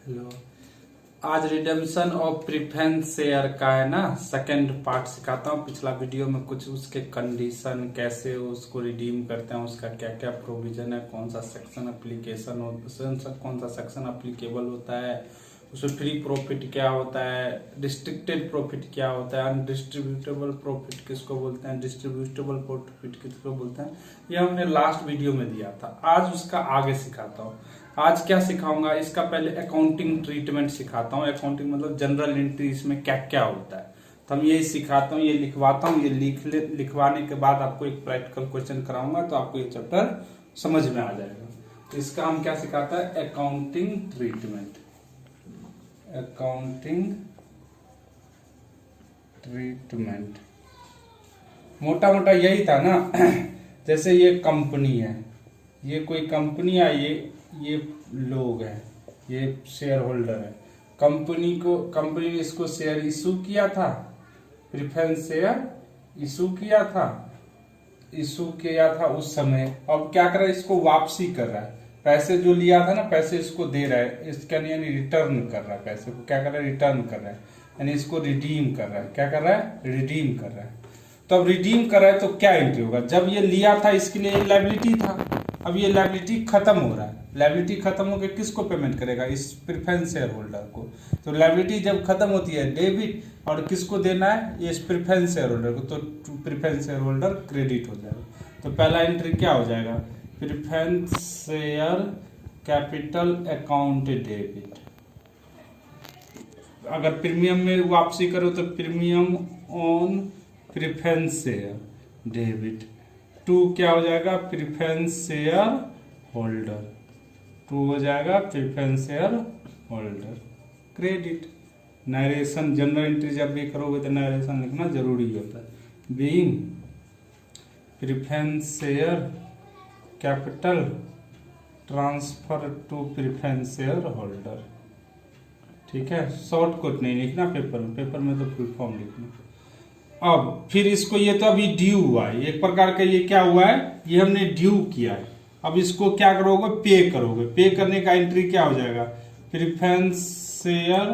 Hello. आज redemption of preference share का है ना सेकंड पार्ट सिखाता हूँ। पिछला वीडियो में कुछ उसके कंडीशन, कैसे उसको रिडीम करते हैं, उसका क्या क्या प्रोविजन है, कौन सा सेक्शन एप्लीकेशन कौन सा सेक्शन एप्लीकेबल होता है, उसमें फ्री प्रॉफिट क्या होता है, डिस्ट्रिक्टेड प्रॉफिट क्या होता है, अनडिस्ट्रीब्यूटेबल प्रॉफिट किसको बोलते हैं, डिस्ट्रीब्यूटेबल प्रॉफिट किसको बोलते हैं, ये हमने लास्ट वीडियो में दिया था। आज उसका आगे सिखाता हूँ। आज क्या सिखाऊंगा, इसका पहले अकाउंटिंग ट्रीटमेंट सिखाता हूँ। अकाउंटिंग मतलब जनरल एंट्री, इसमें क्या क्या होता है तो हम यही सिखाता हूँ, ये लिखवाता हूँ। ये लिखवाने के बाद आपको एक प्रैक्टिकल क्वेश्चन कराऊंगा तो आपको ये चैप्टर समझ में आ जाएगा। तो इसका हम क्या सिखाता है, अकाउंटिंग ट्रीटमेंट। अकाउंटिंग ट्रीटमेंट मोटा मोटा यही था ना। जैसे ये कंपनी है, ये कोई कंपनी है, ये लोग हैं, ये शेयर होल्डर है। कंपनी ने इसको शेयर इशू किया था, प्रेफरेंस शेयर इशू किया था उस समय। अब क्या कर रहा है, इसको वापसी कर रहा है। पैसे जो लिया था ना, पैसे इसको दे रहा है, इसका यानी रिटर्न कर रहा है। पैसे को क्या कर रहा है, रिटर्न कर रहा है, यानी इसको रिडीम कर रहा है। क्या कर रहा है, रिडीम कर रहा है। तो अब रिडीम कर रहा है तो क्या एंट्री होगा, जब ये लिया था इसके लिए लायबिलिटी था, अब ये लायबिलिटी खत्म हो रहा है। लायबिलिटी खत्म होकर किसको पेमेंट करेगा, इस प्रेफरेंस शेयर होल्डर को। तो लायबिलिटी जब खत्म होती है डेबिट, और किसको देना है, इस प्रेफरेंस शेयर होल्डर को, तो प्रेफरेंस शेयर होल्डर क्रेडिट हो जाएगा। तो पहला एंट्री क्या हो जाएगा, preference share capital account debit. अगर प्रीमियम में वापसी करो तो premium on preference share debit. To क्या हो जाएगा, प्रेफरेंस शेयर होल्डर। टू हो जाएगा preference share holder credit. Narration, journal entry जब भी करोगे तो नरेशन लिखना जरूरी होता है। Being preference share capital transfer to preference share holder. ठीक है, शॉर्ट कट नहीं लिखना पेपर में तो फुल फॉर्म लिखना। अब फिर इसको, ये तो अभी ड्यू हुआ है, एक प्रकार का ये क्या हुआ है, ये हमने ड्यू किया है। अब इसको क्या करोगे, पे करोगे। पे करने का एंट्री क्या हो जाएगा, preference share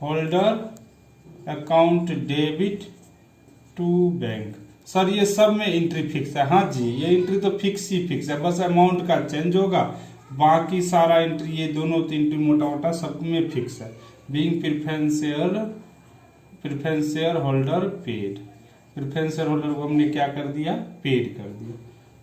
holder account debit to bank. Sir ये सब में एंट्री फिक्स है? हाँ जी, ये एंट्री तो फिक्स है, बस अमाउंट का चेंज होगा, बाकी सारा एंट्री, ये दोनों एंट्री मोटा मोटा सब में फिक्स है। Being preference share holder paid. Preference share holder को हमने क्या कर दिया, पेड कर दिया।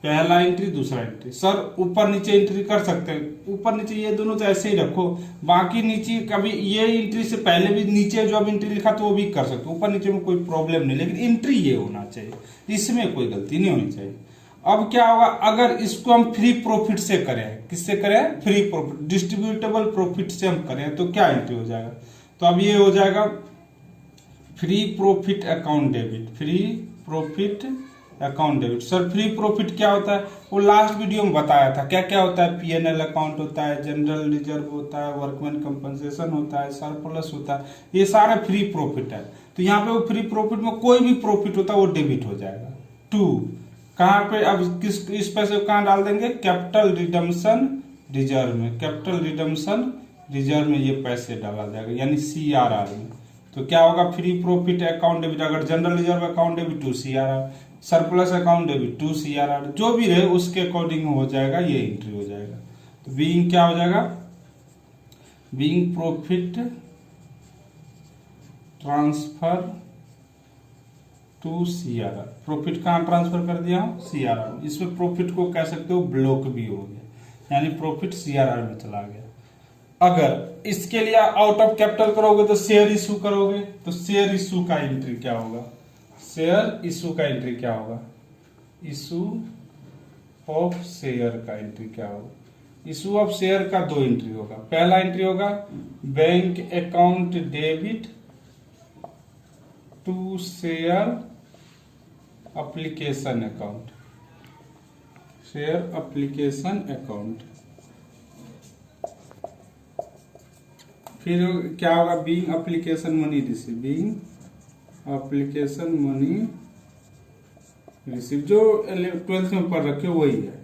पहला एंट्री, दूसरा एंट्री। सर ऊपर नीचे एंट्री कर सकते हैं, ऊपर नीचे ये दोनों तो ऐसे ही रखो, बाकी नीचे कभी ये एंट्री से पहले भी नीचे जो अब एंट्री लिखा तो वो भी कर सकते हो, ऊपर नीचे में कोई प्रॉब्लम नहीं, लेकिन एंट्री ये होना चाहिए, इसमें कोई गलती नहीं होनी चाहिए। अब क्या होगा, अगर इसको हम फ्री प्रॉफिट से करें, किससे करें, फ्री प्रॉफिट, डिस्ट्रीब्यूटेबल प्रॉफिट से हम करें तो क्या एंट्री हो जाएगा, तो अब ये हो जाएगा free profit account debit. Free profit account debit. Sir free profit क्या होता है, वो लास्ट वीडियो में बताया था क्या क्या होता है। पीएनएल अकाउंट होता है, जनरल रिजर्व होता है, वर्कमैन कंपनसेशन होता है, सरप्लस होता है, ये सारे फ्री प्रॉफिट है। तो यहाँ पे वो फ्री प्रॉफिट में कोई भी प्रॉफिट होता है वो डेबिट हो जाएगा। टू कहाँ पे, अब किस इस पैसे को कहाँ डाल देंगे, कैपिटल रिडम्पशन रिजर्व में। कैपिटल रिडम्पशन रिजर्व में ये पैसे डाला जाएगा, यानी सीआरआर में। तो क्या होगा, फ्री प्रॉफिट अकाउंट डेबिट, अगर general reserve account debit to CRR, surplus account debit to CRR, जो भी रहे उसके अकॉर्डिंग हो जाएगा, ये एंट्री हो जाएगा। तो बीइंग क्या हो जाएगा, being profit transfer to CRR. Profit कहां ट्रांसफर कर दिया हूं, सीआरआर। इसमें प्रॉफिट को कह सकते हो ब्लॉक भी हो गया, यानी प्रॉफिट सीआरआर में चला गया। अगर इसके लिए आउट ऑफ कैपिटल करोगे तो शेयर इशू करोगे, तो शेयर इशू का एंट्री क्या होगा, शेयर इशू का एंट्री क्या होगा, इशू ऑफ शेयर का एंट्री क्या होगा। इशू ऑफ शेयर का दो एंट्री होगा। पहला एंट्री होगा bank account debit to share application account. Share application account. फिर क्या होगा, being application money receive. Being application money receive, जो 12th में पढ़ रखे वही है।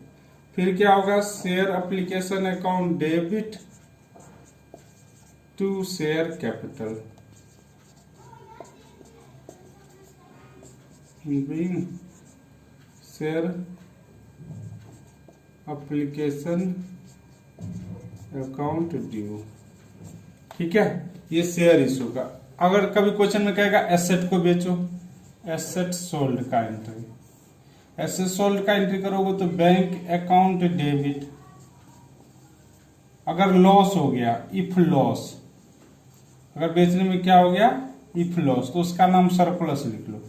फिर क्या होगा, share application account debit to share capital being share application account due. ठीक है, ये शेयर इशू का। अगर कभी क्वेश्चन में कहेगा एसेट को बेचो, एसेट सोल्ड का एंट्री, एसेट सोल्ड का एंट्री करोगे तो बैंक अकाउंट डेबिट। अगर लॉस हो गया, इफ लॉस, अगर बेचने में क्या हो गया इफ लॉस, तो उसका नाम सरप्लस लिख लो,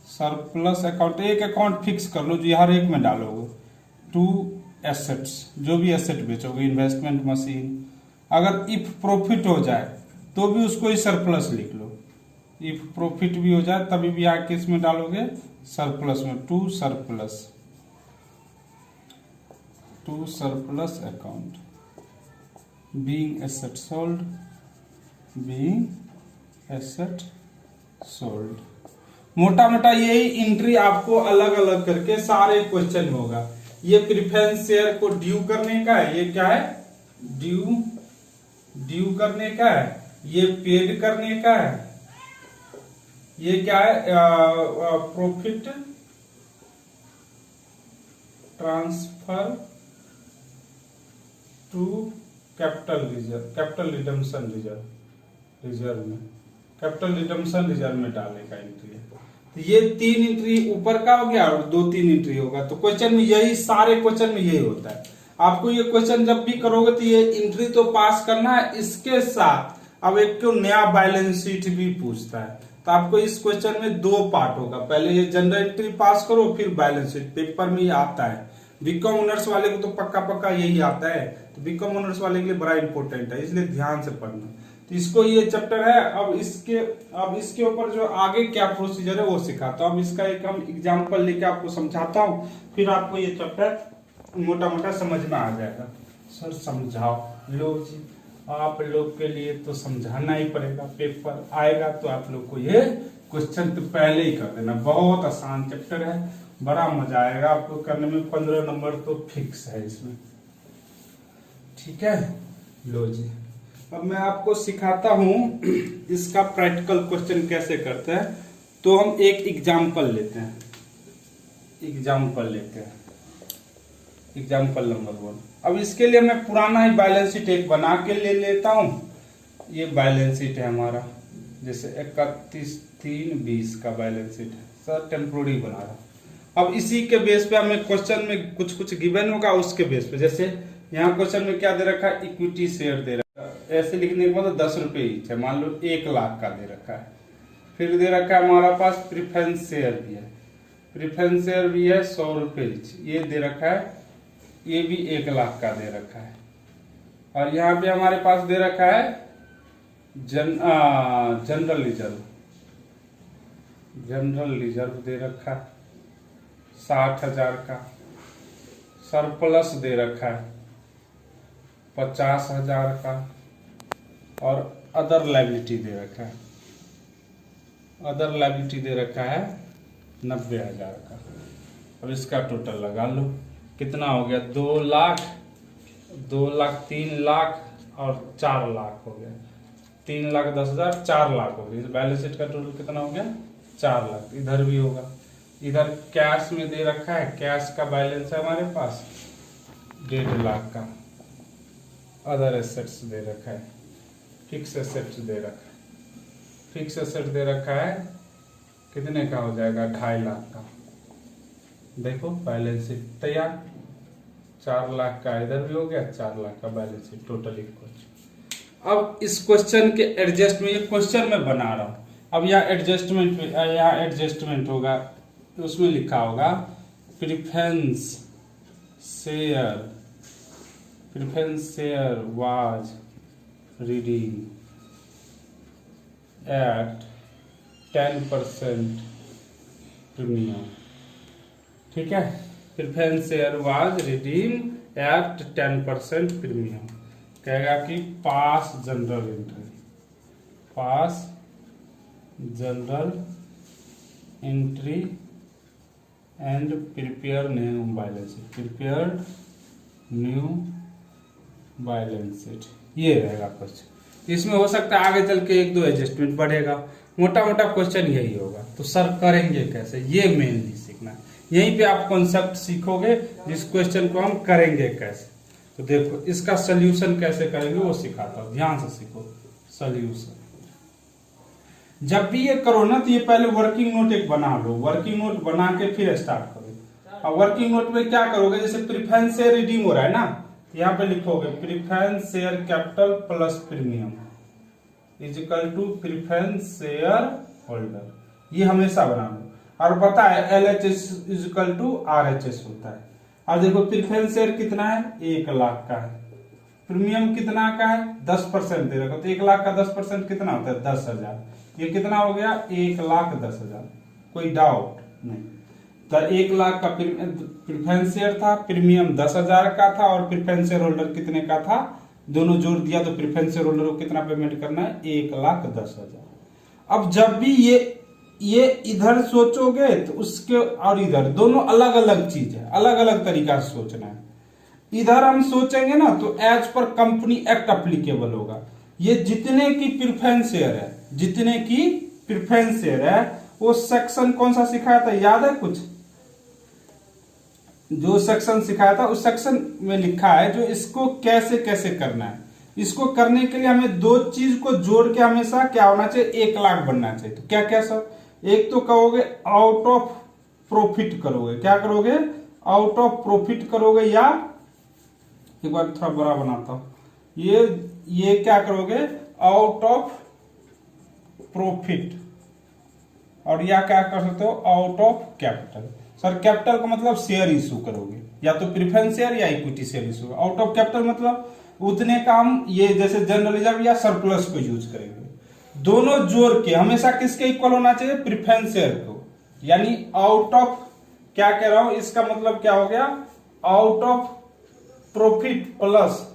सरप्लस अकाउंट। एक अकाउंट फिक्स कर लो जो हर एक में डालोगे। टू एसेट्स, जो भी एसेट बेचोगे, इन्वेस्टमेंट मशीन। अगर इफ प्रॉफिट हो जाए तो भी उसको ही सरप्लस लिख लो। इफ प्रॉफिट भी हो जाए तभी भी आके इसमें डालोगे सरप्लस में, to surplus account being asset sold, being asset sold. मोटा मोटा यही एंट्री आपको अलग अलग करके सारे क्वेश्चन में होगा। ये प्रेफरेंस शेयर को ड्यू करने का है, ये क्या है ड्यू करने का है, ये पेड करने का है, ये क्या है profit transfer to capital reserve, capital redemption reserve में, कैपिटल रिडम्पशन रिजर्व में डालने का एंट्री है। तो ये 3 एंट्री ऊपर का हो गया और 2-3 एंट्री होगा। तो क्वेश्चन में यही, सारे क्वेश्चन में यही होता है। आपको ये क्वेश्चन जब भी करोगे तो ये एंट्री तो पास करना है, इसके साथ अब एक क्यों नया बैलेंस शीट भी पूछता है। तो आपको इस क्वेश्चन में 2 पार्ट होगा, पहले ये जनरल एंट्री पास करो, फिर बैलेंस शीट। पेपर में ही आता है, बीकॉम ऑनर्स वाले को तो पक्का यही आता है। तो बीकॉम ऑनर्स वाले के लिए बड़ा इंपॉर्टेंट है, इसलिए ध्यान से पढ़ना। तो इसको, ये चैप्टर है। अब इसके ऊपर जो आगे क्या प्रोसीजर है वो सिखाता हूँ। अब इसका एक हम एग्जाम्पल लेके आपको समझाता हूँ, फिर आपको ये चैप्टर मोटा मोटा समझ में आ जाएगा। सर समझाओ, लो जी, आप लोग के लिए तो समझाना ही पड़ेगा, पेपर आएगा तो आप लोग को ये क्वेश्चन तो पहले ही कर देना। बहुत आसान चैप्टर है, बड़ा मजा आएगा आपको करने में। 15 नंबर तो फिक्स है इसमें। ठीक है, लो जी, अब मैं आपको सिखाता हूं इसका प्रैक्टिकल क्वेश्चन कैसे करते हैं। तो हम एक एग्जाम्पल लेते हैं, एग्जाम्पल नंबर 1। अब इसके लिए मैं पुराना ही बैलेंस शीट एक बना के ले लेता हूं। ये बैलेंस शीट है हमारा, जैसे 31/3/20 का बैलेंस शीट है। सर टेम्पोररी बना रहा। अब इसी के बेस पे हमें क्वेश्चन में कुछ गिवन होगा, उसके बेस पे, जैसे यहाँ क्वेश्चन में क्या दे रखा है, इक्विटी शेयर दे रखा है। ऐसे लिखने के मतलब 10 रुपए ईच है, मान लो 1 लाख का दे रखा है। फिर दे रखा है हमारा पास प्रेफरेंस शेयर भी है, प्रेफरेंस शेयर भी है 100 रुपए ईच, ये दे रखा है। ये भी 1 लाख का दे रखा है। और यहाँ पे हमारे पास दे रखा है जनरल रिजर्व दे रखा है 60,000 का। सरप्लस दे रखा है 50,000 का। और अदर लायबिलिटी दे रखा है, अदर लायबिलिटी दे रखा है 90,000 का। अब इसका टोटल लगा लो, कितना हो गया, 2 लाख, 2 लाख, 3 लाख और 4 लाख हो गया। 3,10,000, 4 लाख हो गया। बैलेंस शीट का टोटल कितना हो गया, 4 लाख। इधर भी होगा, इधर कैश में दे रखा है, कैश का बैलेंस है हमारे पास 1.5 लाख का। अदर एसेट्स दे रखा है, फिक्स एसेट्स दे रखा है, फिक्स एसेट दे रखा है कितने का हो जाएगा, 2.5 लाख का। देखो बैलेंस शीट तैयार, 4 लाख का इधर भी हो गया, 4 लाख का बैलेंस शीट टोटल इक्वल। अब इस क्वेश्चन के एडजस्टमेंट, ये क्वेश्चन में बना रहा हूं। अब यहाँ एडजस्टमेंट होगा, तो उसमें लिखा होगा preference share was redeemed at 10% premium. ठीक है, preference share was redeemed at 10% premium. कहेगा कि pass journal entry, pass journal entry and prepare new balance sheet, prepare new balance sheet. ये रहेगा क्वेश्चन। इसमें हो सकता है आगे चल के 1-2 एडजस्टमेंट बढ़ेगा, मोटा मोटा क्वेश्चन यही होगा। तो सर करेंगे कैसे, ये मेनली सीखना है। यहीं पे आप कॉन्सेप्ट सीखोगे जिस क्वेश्चन को हम करेंगे कैसे। तो देखो इसका सोल्यूशन कैसे करेंगे वो सिखाता हूं, ध्यान से सीखो। सोल्यूशन जब भी ये करो ना तो ये पहले वर्किंग नोट एक बना लो, वर्किंग नोट बना के फिर स्टार्ट करो। अब वर्किंग नोट में क्या करोगे, जैसे प्रीफरेंस शेयर रिडीम हो रहा है ना, यहाँ पे लिखोगे preference share capital plus premium is equal to preference share holder, ये हमेशा बना लो। और पता है LHS is equal to RHS होता है। अब देखो प्रीफरेंस शेयर कितना है, 1 लाख का है, प्रीमियम कितना का है 10% दे रखा, तो 1 लाख का 10% कितना होता है 10,000, ये कितना हो गया 1,10,000, कोई डाउट नहीं। तो 1 लाख का प्रीफरेंस शेयर था, प्रीमियम 10,000 का था और प्रीफरेंस शेयर होल्डर कितने का था, दोनों जोड़ दिया तो प्रीफरेंस शेयर होल्डर को कितना पेमेंट करना है 1,10,000। अब जब भी ये इधर सोचोगे तो उसके और इधर दोनों अलग अलग चीज है, अलग अलग तरीका से सोचना है। इधर हम सोचेंगे ना तो as per company act applicable होगा। ये जितने की प्रीफरेंस शेयर है, जितने की प्रीफरेंस शेयर है, वो सेक्शन कौन सा सिखाया था याद है कुछ, जो सेक्शन सिखाया था उस सेक्शन में लिखा है जो इसको कैसे कैसे करना है। इसको करने के लिए हमें 2 चीज को जोड़ के हमेशा क्या होना चाहिए 1 लाख बनना चाहिए। तो क्या क्या सर, एक तो कहोगे आउट ऑफ प्रॉफिट करोगे, क्या करोगे आउट ऑफ प्रॉफिट करोगे, या एक बार थोड़ा बड़ा बनाता हूं, ये क्या करोगे आउट ऑफ प्रॉफिट, और या क्या कर सकते हो out of capital. Sir capital का मतलब शेयर इशू करोगे, या तो प्रीफरेंस शेयर या equity share issue. Out of capital मतलब उतने का हम ये जैसे जनरल रिजर्व या सरप्लस को यूज करेंगे। दोनों जोड़ के हमेशा किसके इक्वल होना चाहिए प्रीफरेंस शेयर को, यानी आउट ऑफ क्या कह रहा हूं, इसका मतलब क्या हो गया out of profit plus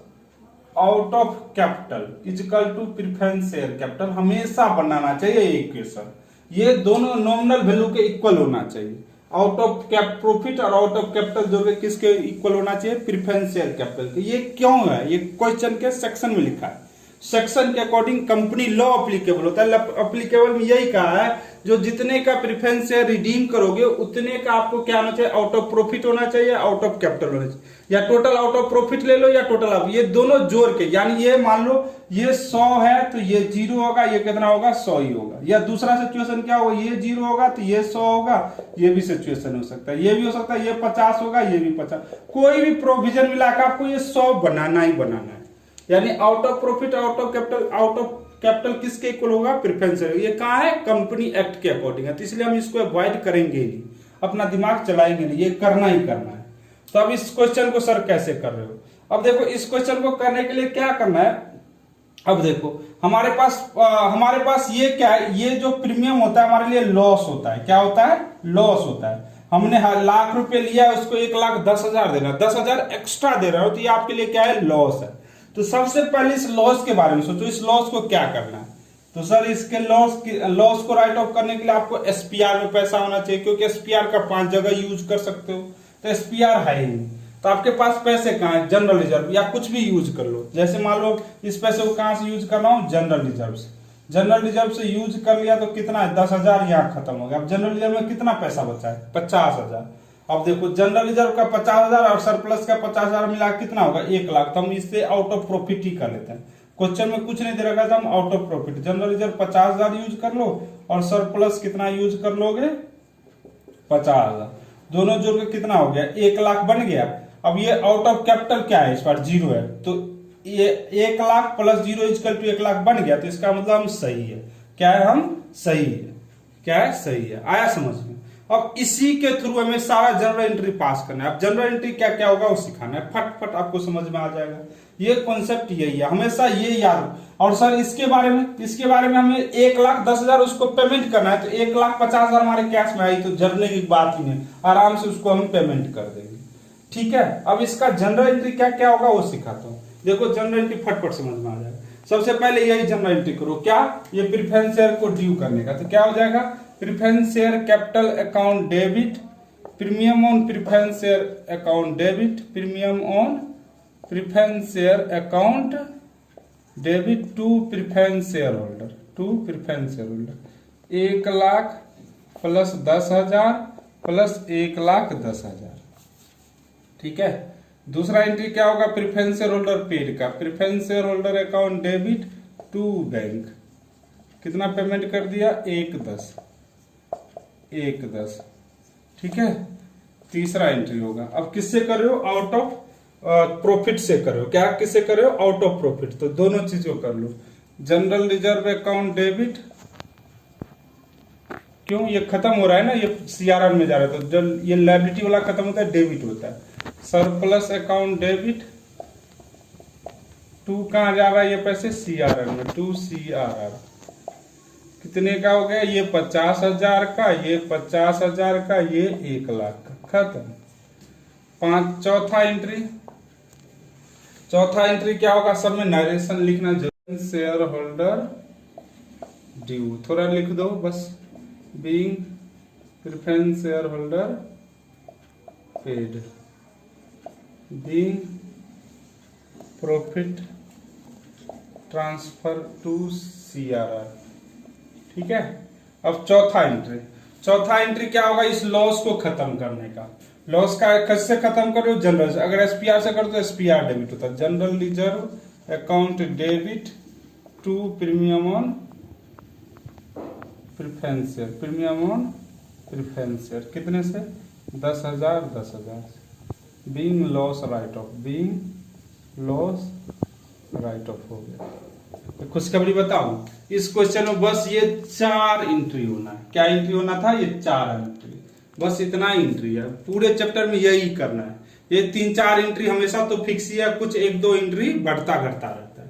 out of capital is equal to preference share capital, हमेशा बनाना चाहिए इक्वेशन। ये दोनों नॉमिनल वैल्यू के इक्वल होना चाहिए। आउट ऑफ कैप प्रॉफिट और आउट ऑफ कैपिटल जो है किसके इक्वल होना चाहिए प्रीफरेंस शेयर कैपिटल। ये क्यों है, ये क्वेश्चन के सेक्शन में लिखा है। सेक्शन के अकॉर्डिंग कंपनी लॉ अप्लीकेबल होता है। अप्लीकेबल में यही कहा है जो जितने का प्रीफरेंस शेयर रिडीम करोगे उतने का आपको क्या होना चाहिए आउट ऑफ प्रॉफिट होना चाहिए, आउट ऑफ कैपिटल होना चाहिए, या टोटल आउट ऑफ प्रॉफिट ले लो या टोटल ऑफ, ये दोनों जोड़ के, यानी ये मान लो ये 100 है तो ये 0 होगा, ये कितना होगा 100 ही होगा। या दूसरा सिचुएशन क्या होगा, ये 0 होगा तो ये 100 होगा, ये भी सिचुएशन हो सकता है, ये भी हो सकता है ये 50 होगा, ये भी 50, कोई भी प्रोविजन मिला के आपको ये 100 बनाना ही बनाना है। यानी out of profit out of capital, out of capital किसके इक्वल होगा प्रीफरेंस शेयर। ये कहाँ है कंपनी एक्ट के अकॉर्डिंग है, तो इसलिए हम इसको अवॉइड करेंगे नहीं, अपना दिमाग चलाएंगे नहीं, ये करना ही करना है। तो अब इस क्वेश्चन को सर कैसे कर रहे हो, अब देखो इस क्वेश्चन को करने के लिए क्या करना है। अब देखो हमारे पास ये क्या है, ये जो प्रीमियम होता है हमारे लिए लॉस होता है, क्या होता है लॉस होता है। हमने लाख रुपए लिया है उसको 1,10,000 देना, 10,000 एक्स्ट्रा दे रहा हो तो ये आपके लिए क्या है लॉस है। तो सबसे पहले इस लॉस के बारे में सोचो, इस लॉस को क्या करना है। तो सर इसके लॉस को राइट ऑफ करने के लिए आपको SPR में पैसा होना चाहिए, क्योंकि SPR का 5 जगह यूज कर सकते हो, तो SPR है ही नहीं। तो आपके पास पैसे कहाँ है, जनरल रिजर्व या कुछ भी यूज कर लो। जैसे मान लो इस पैसे को कहां से यूज करना हो, जनरल रिजर्व से। जनरल रिजर्व से यूज कर लिया तो कितना है 10,000 यहाँ खत्म हो गया। अब जनरल रिजर्व में कितना पैसा बचा है 50,000। अब देखो जनरल रिजर्व का 50,000 और सरप्लस का 50,000 मिला कितना होगा 1 लाख। तो हम इससे आउट ऑफ प्रॉफिट ही कर लेते हैं, क्वेश्चन में कुछ नहीं दे रखा था, हम out of profit general reserve 50,000 use कर लो और सरप्लस कितना यूज कर लोगे 50,000, दोनों जोड़ के कितना हो गया 1 लाख बन गया। अब ये आउट ऑफ कैपिटल क्या है, इस बार 0 है, तो ये 1 lakh plus 0 equal to 1 lakh बन गया। तो इसका मतलब हम सही है, क्या है हम सही है, क्या है सही है। आया समझ में। अब इसी के थ्रू हमें सारा जनरल एंट्री पास करना है। अब जनरल एंट्री क्या क्या होगा वो सिखाना है, फट आपको समझ में आ जाएगा। ये कॉन्सेप्ट यही है, हमेशा ये याद। और सर इसके बारे में हमें 1,10,000 उसको पेमेंट करना है, तो 1,50,000 हमारे कैश में आई तो जरने की बात ही नहीं, आराम से उसको हम पेमेंट कर देंगे। ठीक है, अब इसका जनरल एंट्री क्या क्या होगा वो सिखाता हूं। देखो जनरल एंट्री फटफट समझ में आ जाएगा। सबसे पहले यही जनरल एंट्री करो, क्या ये प्रीफरेंस शेयर को ड्यू करने का। तो क्या हो जाएगा preference share capital account debit, premium on preference share account debit, premium on preference share account debit to preference share holder, 1,00,000 plus 10,000 plus 1,10,000। ठीक है, दूसरा एंट्री क्या होगा, प्रिफरेंस शेयर होल्डर पेड का, preference share holder account debit to bank, कितना payment कर दिया, 1,10। ठीक है, तीसरा एंट्री होगा। अब किससे कर रहे हो, आउट ऑफ प्रॉफिट से कर रहे हो, क्या किससे कर रहे हो, आउट ऑफ प्रॉफिट, तो दोनों चीजों कर लो। जनरल रिजर्व अकाउंट डेबिट, क्यों ये खत्म हो रहा है ना, ये सीआरआर में जा रहा है, तो जब ये लायबिलिटी वाला खत्म होता है डेबिट होता है। सरप्लस अकाउंट डेबिट टू कहां जा रहा है ये पैसे, सीआरआर में, टू सीआरआर, कितने का हो गया, ये 50,000 का, ये 50,000 का, ये 1,00,000 का, खत्म। चौथा एंट्री क्या होगा, सब में नरेशन लिखना जरूरी, शेयर होल्डर ड्यू, थोड़ा लिख दो बस, being preference share holder paid, being profit transfer to CRR. ठीक है, अब चौथा एंट्री क्या होगा, इस लॉस को खत्म करने का। लॉस का कैसे खत्म करो, जनरल, अगर एसपीआर से करो तो एसपीआर डेबिट होता है, general reserve account debit to premium on preference share, कितने से, 10,000 बीइंग लॉस राइट ऑफ हो गया। तो खुशखबरी बताऊं, इस क्वेश्चन में बस ये 4 एंट्री होना है, क्या एंट्री होना था, ये 4 एंट्री, बस इतना एंट्री है, पूरे चैप्टर में यही करना है। ये 3-4 एंट्री हमेशा तो फिक्स ही है, कुछ 1-2 एंट्री बढ़ता घटता रहता है।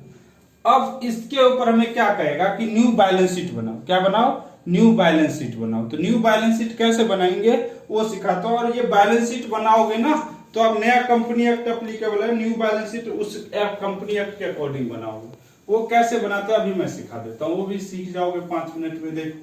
अब इसके ऊपर हमें क्या कहेगा कि न्यू बैलेंस शीट बनाओ, क्या बनाओ, न्यू बैलेंस शीट बनाओ। तो न्यू बैलेंस शीट कैसे बनाएंगे वो सिखाता हूं, और ये बैलेंस शीट बनाओगे ना तो अब नया कंपनी एक्ट एप्लीकेबल है, न्यू बैलेंस शीट उस कंपनी एक्ट के अकॉर्डिंग बनाओगे। वो कैसे बनाता है अभी मैं सिखा देता हूँ, वो भी सीख जाओगे 5 मिनट में। देखो,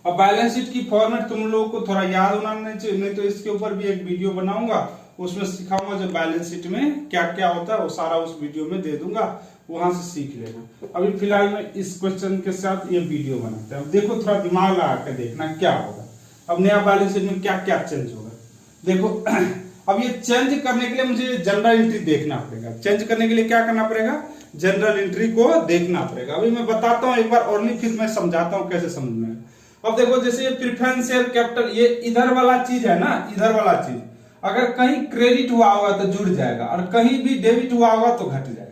अब बैलेंस शीट की फॉर्मेट तुम लोगों को थोड़ा याद होना नहीं चाहिए, नहीं तो इसके ऊपर भी एक वीडियो बनाऊंगा, उसमें सिखाऊंगा जो बैलेंस शीट में क्या क्या होता है, वो सारा उस वीडियो में दे दूंगा, वहां से सीख लेना। अभी फिलहाल में इस क्वेश्चन के साथ ये वीडियो बनाते हैं। अब देखो, थोड़ा दिमाग लगा के देखना क्या होगा, अब नया बैलेंस शीट में क्या क्या चेंज होगा। देखो अब ये चेंज करने के लिए मुझे जनरल एंट्री देखना पड़ेगा, चेंज करने के लिए क्या करना पड़ेगा, जनरल एंट्री को देखना पड़ेगा। अभी मैं बताता हूं एक बार और, फिर मैं समझाता हूं कैसे समझना है। अब देखो, जैसे प्रेफरेंस शेयर कैपिटल, ये इधर वाला चीज है ना, इधर वाला चीज अगर कहीं क्रेडिट हुआ होगा तो जुड़ जाएगा, और कहीं भी डेबिट हुआ होगा तो घट जाएगा।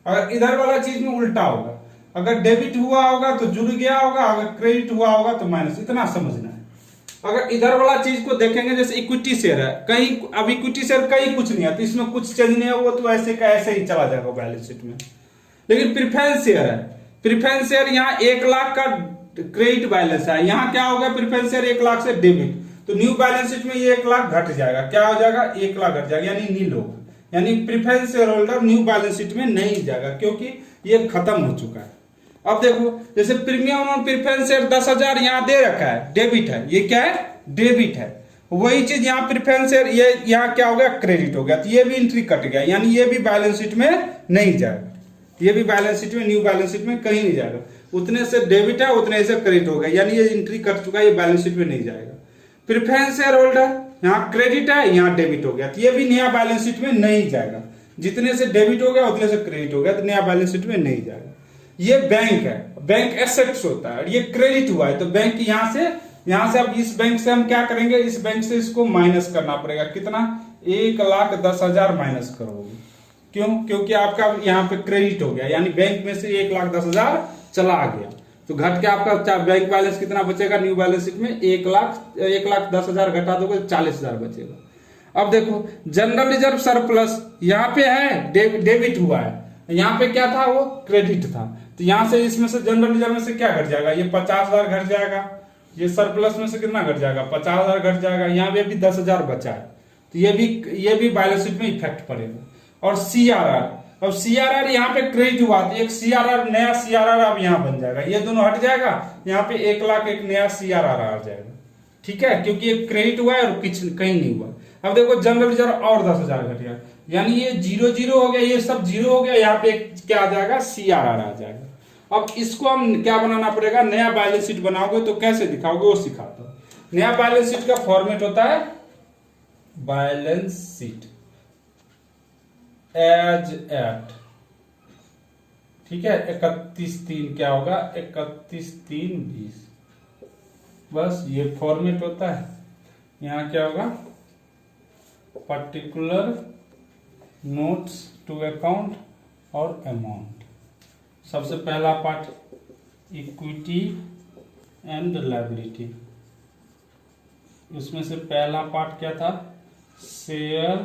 अगर इधर वाला चीज में उल्टा होगा, अगर डेबिट हुआ होगा तो जुड़ गया होगा, अगर क्रेडिट हुआ होगा तो माइनस, इतना समझना है। अगर इधर वाला चीज को देखेंगे, जैसे इक्विटी शेयर है, कहीं अब इक्विटी शेयर कहीं कुछ नहीं है तो इसमें कुछ चेंज नहीं है, वो तो ऐसे का ऐसे ही चला जाएगा बैलेंस शीट में। लेकिन प्रेफरेंस शेयर है, प्रेफरेंस शेयर यहाँ 1,00,000 का क्रेडिट बैलेंस है, यहाँ क्या होगा, प्रेफरेंस शेयर 1,00,000 से डेबिट, तो न्यू बैलेंस शीट में ये 1,00,000 घट जाएगा, क्या हो जाएगा, 1,00,000 घट जाएगा, यानी नील होगा, यानी preference share holder new balance sheet में नहीं जाएगा, क्योंकि ये खत्म हो चुका है। अब देखो, जैसे प्रीमियम और प्रेफरेंस शेयर 10,000 यहाँ दे रखा है, डेबिट है, ये क्या है, डेबिट है। वही चीज यहाँ प्रेफरेंस शेयर, ये यहाँ क्या हो गया, क्रेडिट हो गया, तो ये भी एंट्री कट गया, यानी ये भी बैलेंस शीट में नहीं जाएगा, ये भी बैलेंस शीट में, न्यू बैलेंस शीट में कहीं नहीं जाएगा। उतने से डेबिट है, उतने से क्रेडिट हो गया, यानी ये एंट्री कट चुका है, ये बैलेंस शीट में नहीं जाएगा। प्रेफरेंस शेयर होल्डर, यहाँ क्रेडिट है, यहाँ डेबिट हो गया, तो ये भी नया बैलेंस शीट में नहीं जाएगा, जितने से डेबिट हो गया उतने से क्रेडिट हो गया, तो नया बैलेंस शीट में नहीं जाएगा। ये बैंक है, बैंक एसेट्स होता है, और ये क्रेडिट हुआ है, तो बैंक यहाँ से अब इस बैंक से हम क्या करेंगे, इस बैंक से इसको माइनस करना पड़ेगा, कितना, 1,10,000 माइनस करोगे, क्यों, क्योंकि आपका यहाँ पे क्रेडिट हो गया, यानी बैंक में से 1,10,000 चला गया, तो घट के आपका बैंक बैलेंस कितना बचेगा, न्यू बैलेंस शीट में 1,10,000 घटा दोगे 40,000 बचेगा। अब देखो, जनरल रिजर्व सरप्लस यहाँ पे है, डेबिट हुआ है, यहाँ पे क्या था, वो क्रेडिट था, तो यहाँ से इसमें से जनरल रिजर्व में से क्या घट जाएगा, ये 50,000 घट जाएगा, ये सरप्लस में से कितना घट जाएगा, 50,000 घट जाएगा, यहाँ पे भी 10,000 बचा है, तो ये भी बैलेंस शीट में इफेक्ट पड़ेगा। और सीआरआर, अब सीआरआर यहाँ पे क्रेडिट हुआ, तो एक सीआरआर, नया सीआरआर अब यहाँ बन जाएगा, ये दोनों हट जाएगा, यहाँ पे 1,00,000 एक नया सीआरआर आ जाएगा, ठीक है, क्योंकि एक क्रेडिट हुआ है और कुछ कहीं नहीं हुआ। अब देखो, जनरल रिजर्व और 10,000 घट गया, यानी ये 0 0 हो गया, ये सब 0 हो गया, यहाँ पे क्या आ जाएगा, CRR आ जाएगा। अब इसको हम क्या बनाना पड़ेगा, नया बैलेंस शीट बनाओगे तो कैसे दिखाओगे वो सिखाता हूं। नया बैलेंस शीट का फॉर्मेट होता है बैलेंस शीट एज एट, ठीक है, 31/3 क्या होगा, 31/3/20, बस ये फॉर्मेट होता है। यहां क्या होगा, पर्टिकुलर नोट्स टू अकाउंट और अमाउंट। सबसे पहला पार्ट इक्विटी एंड लायबिलिटी, उसमें से पहला पार्ट क्या था, share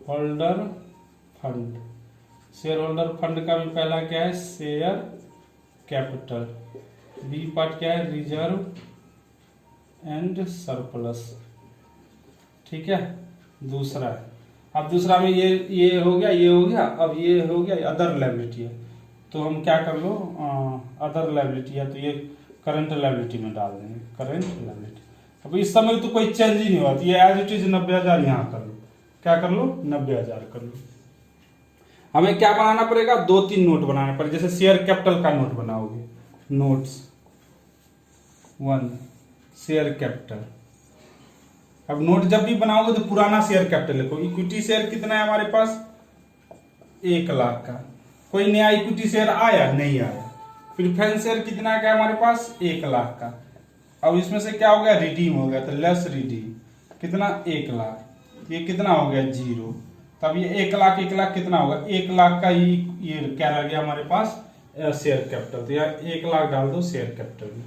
holder fund. Share holder fund का भी पहला क्या है, शेयर कैपिटल। बी पार्ट क्या है, रिजर्व एंड सरप्लस, ठीक है, दूसरा है। अब दूसरा में ये हो गया, ये हो गया, अब ये हो गया अदर लायबिलिटी है, तो हम क्या कर लो, अदर लायबिलिटी है तो ये करंट लायबिलिटी में डाल देंगे, करंट लायबिलिटी। अब इस समय तो कोई चेंज ही नहीं हुआ, ये एज इट इज 90,000 यहाँ कर लो, क्या कर लो, 90,000 कर लो। हमें क्या बनाना पड़ेगा, 2-3 नोट बनाना पड़ेगा, जैसे शेयर कैपिटल का नोट बनाओगे, नोट्स 1 शेयर कैपिटल। अब नोट जब भी बनाओगे तो पुराना शेयर कैपिटल लिखो। इक्विटी शेयर कितना है हमारे पास, 1 लाख का। कोई नया इक्विटी शेयर आया, नहीं आया। प्रेफरेंस शेयर कितना का है हमारे पास, 1 लाख का। अब इसमें से क्या हो गया, रिडीम हो गया, तो लेस रिडीम कितना, 1 लाख। ये कितना हो गया, 0। तब ये 1 लाख 1 लाख कितना होगा, 1 लाख का ही ये क्या रह गया हमारे पास, शेयर कैपिटल। तो यार 1 लाख डाल दो शेयर कैपिटल में।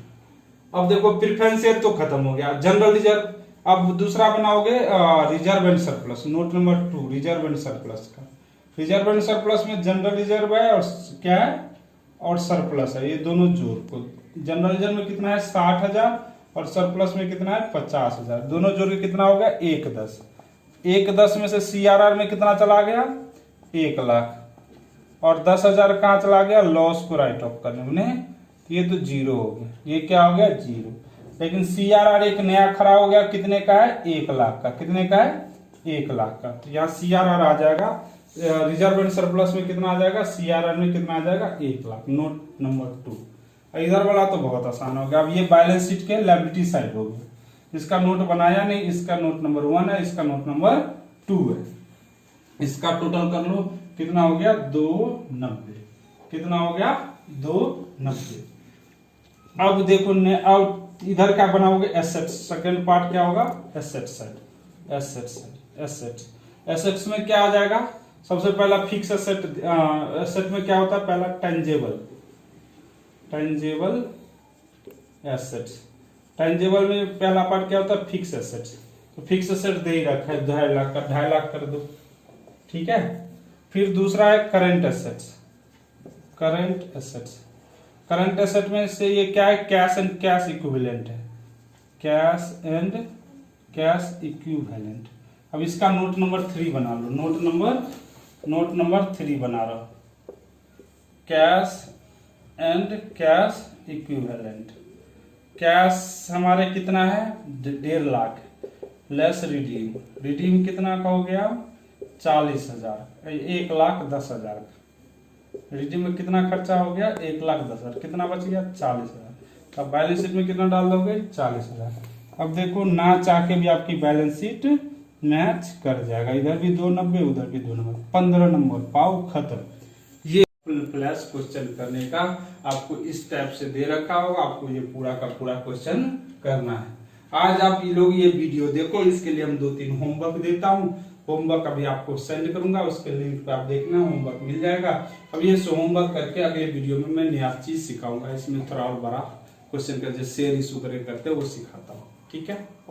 अब देखो प्रेफरेंस शेयर तो खत्म हो गया, जनरल रिजर्व। अब दूसरा बनाओगे reserve and surplus, note number 2 reserve and surplus का। रिजर्व एंड सरप्लस में जनरल रिजर्व है और क्या है, और सरप्लस है, ये दोनों जोड़ को। जनरल रिजर्व में कितना है, 60,000 और सरप्लस में कितना है, 50,000। दोनों जोड़ के कितना हो गया, 110। 110 में से CRR में कितना चला गया, 1 लाख, और 10,000 कहाँ चला गया, लॉस को राइट ऑफ करने में, ये तो 0 हो गया, ये क्या हो गया, 0। लेकिन CRR एक नया खड़ा हो गया, कितने का है, 1 लाख का। कितने का है, 1 लाख का। तो यहाँ CRR आ जाएगा, रिजर्व एंड सरप्लस में कितना आ जाएगा, CRR में कितना आ जाएगा, 1 लाख। Note number 2। इधर वाला तो बहुत आसान हो गया। अब ये बैलेंस शीट के लायबिलिटी साइड हो गया। इसका नोट बनाया नहीं, इसका नोट नंबर 1 है, इसका नोट नंबर 2 है। इसका टोटल कर लो, कितना हो गया, 290। कितना हो गया, 290। अब देखो अब इधर क्या बनाओगे, एसेट्स। सेकंड पार्ट क्या होगा, asset side. Asset side, assets में क्या आ जाएगा, सबसे पहला फिक्स एसेट। एसेट में क्या होता है, पहला टेंजेबल एसेट्स। टेंजेबल में पहला पार्ट क्या होता है, फिक्स एसेट्स। तो फिक्स एसेट दे ही रखा है 2.5 लाख का, 2.5 लाख कर दो, ठीक है। फिर दूसरा है current assets. Current assets, current asset में से ये क्या है, कैश एंड कैश इक्विवेलेंट है, कैश एंड कैश इक्विवेलेंट। अब इसका नोट नंबर 3 बना लो, नोट नंबर 3 बना रहा हूं, cash and cash equivalent. Cash हमारे कितना है, 1.5 लाख, लेस रिडीम। रिडीम कितना का हो गया, 40,000, 1,10,000 का। रिडीम में कितना खर्चा हो गया, 1,10,000। कितना बच गया, 40,000। अब बैलेंस शीट में कितना डाल दोगे, 40,000। अब देखो ना चाह के भी आपकी बैलेंस शीट मैच कर जाएगा, इधर भी 290 उधर भी 290, 15 नंबर पाव खत्म। ये प्लस क्वेश्चन करने का आपको इस टाइप से दे रखा होगा, आपको ये पूरा का पूरा क्वेश्चन करना है। आज आप ये लोग ये वीडियो देखो, इसके लिए हम 2-3 होमवर्क देता हूँ। होमवर्क अभी आपको सेंड करूंगा, उसके लिंक पे आप देखना, होमवर्क मिल जाएगा। अब ये होमवर्क करके अगले वीडियो में मैं नया चीज सिखाऊंगा, इसमें थोड़ा और बड़ा क्वेश्चन का जो शेयर इशू करते हैं वो सिखाता हूँ, ठीक है।